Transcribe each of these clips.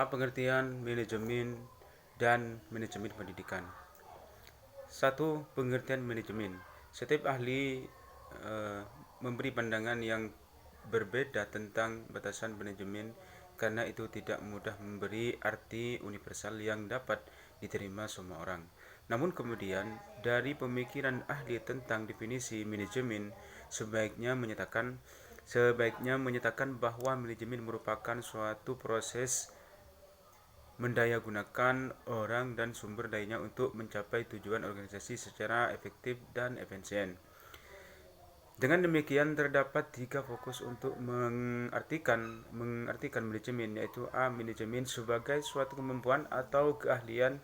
Pengertian manajemen dan manajemen pendidikan. Satu, pengertian manajemen. Setiap ahli memberi pandangan yang berbeda tentang batasan manajemen karena itu tidak mudah memberi arti universal yang dapat diterima semua orang. Namun kemudian, dari pemikiran ahli tentang definisi manajemen sebaiknya menyatakan bahwa manajemen merupakan suatu proses mendayagunakan orang dan sumber dayanya untuk mencapai tujuan organisasi secara efektif dan efisien. Dengan demikian, terdapat 3 fokus untuk mengartikan manajemen, yaitu A. Manajemen sebagai suatu kemampuan atau keahlian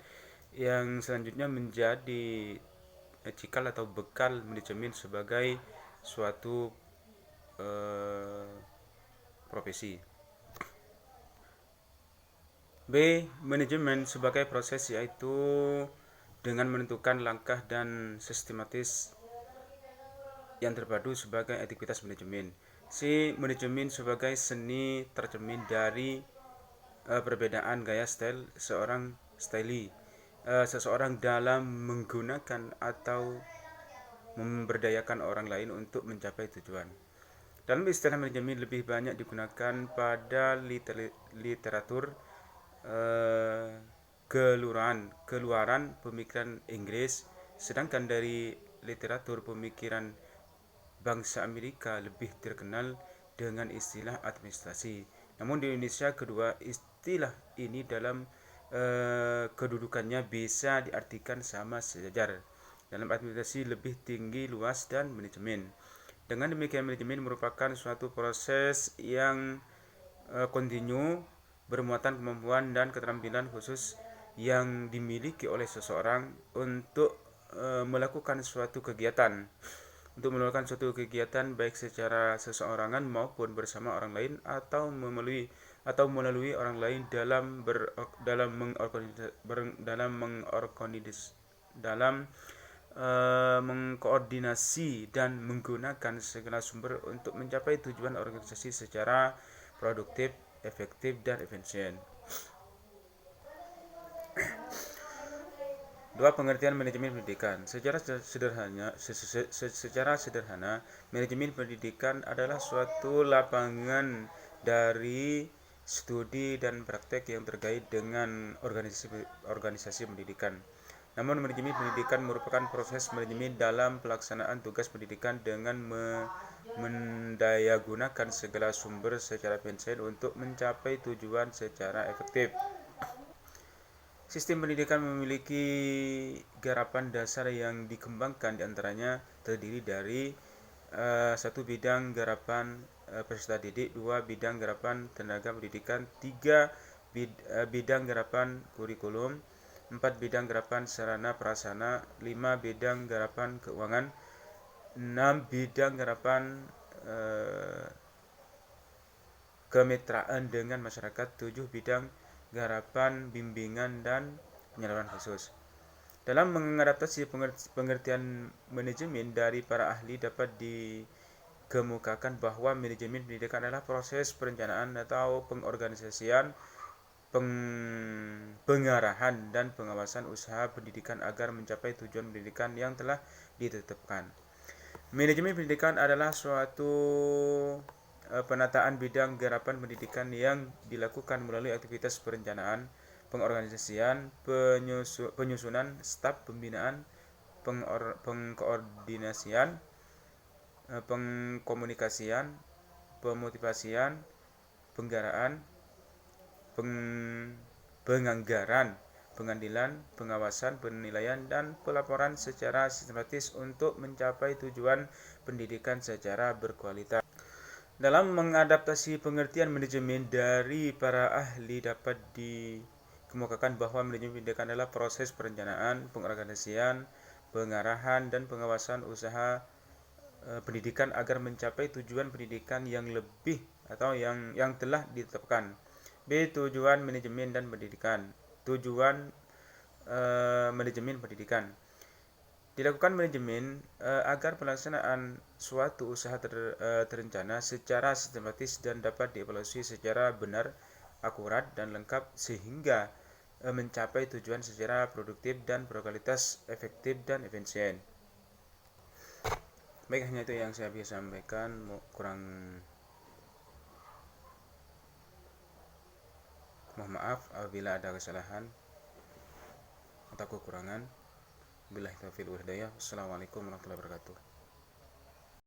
yang selanjutnya menjadi cikal atau bekal manajemen sebagai suatu profesi. B. Manajemen sebagai proses, yaitu dengan menentukan langkah dan sistematis yang terpadu sebagai aktivitas manajemen. C. Manajemen sebagai seni tercermin dari perbedaan gaya seseorang dalam menggunakan atau memberdayakan orang lain untuk mencapai tujuan. Dalam istilah manajemen lebih banyak digunakan pada literatur keluaran pemikiran Inggris, sedangkan dari literatur pemikiran bangsa Amerika lebih terkenal dengan istilah administrasi. Namun di Indonesia kedua istilah ini dalam kedudukannya bisa diartikan sama sejajar. Dalam administrasi lebih tinggi, luas, dan manajemen. Dengan demikian, manajemen merupakan suatu proses yang kontinu, bermuatan kemampuan dan keterampilan khusus yang dimiliki oleh seseorang untuk melakukan suatu kegiatan baik secara seseorangan maupun bersama orang lain atau melalui orang lain mengkoordinasi dan menggunakan segala sumber untuk mencapai tujuan organisasi secara produktif, efektif, dan efisien. 2. Pengertian manajemen pendidikan. Secara sederhana, manajemen pendidikan adalah suatu lapangan dari studi dan praktek yang terkait dengan organisasi pendidikan. Namun manajemen pendidikan merupakan proses manajemen dalam pelaksanaan tugas pendidikan dengan mendayagunakan segala sumber secara efisien untuk mencapai tujuan secara efektif. Sistem pendidikan memiliki garapan dasar yang dikembangkan, diantaranya terdiri dari 1. Bidang garapan peserta didik, 2. Bidang garapan tenaga pendidikan, 3. Bidang garapan kurikulum, 4. Bidang garapan sarana prasarana, 5. Bidang garapan keuangan, 6. Bidang garapan kemitraan dengan masyarakat, 7. Bidang garapan bimbingan dan penyaluran khusus. Dalam mengadaptasi pengertian manajemen dari para ahli, dapat dikemukakan bahwa manajemen pendidikan adalah proses perencanaan atau pengorganisasian, pengarahan, dan pengawasan usaha pendidikan agar mencapai tujuan pendidikan yang telah ditetapkan. Manajemen pendidikan adalah suatu penataan bidang garapan pendidikan yang dilakukan melalui aktivitas perencanaan, pengorganisasian, penyusunan staf pembinaan, pengkoordinasian, pengkomunikasian, pemotivasian, penggaraan, penganggaran, pengadilan, pengawasan, penilaian, dan pelaporan secara sistematis untuk mencapai tujuan pendidikan secara berkualitas. Dalam mengadaptasi pengertian manajemen dari para ahli, dapat dikemukakan bahwa manajemen pendidikan adalah proses perencanaan, pengorganisasian, pengarahan, dan pengawasan usaha pendidikan agar mencapai tujuan pendidikan yang lebih atau yang telah ditetapkan. B. Tujuan manajemen dan pendidikan. Tujuan manajemen pendidikan. Dilakukan manajemen agar pelaksanaan suatu usaha terencana secara sistematis dan dapat dievaluasi secara benar akurat dan lengkap sehingga mencapai tujuan secara produktif dan berkualitas, efektif dan efisien. Baik, hanya itu yang saya bisa sampaikan. Mohon maaf apabila ada kesalahan atau kekurangan. Billahi taufiq wal hidayah. Wassalamualaikum warahmatullahi wabarakatuh.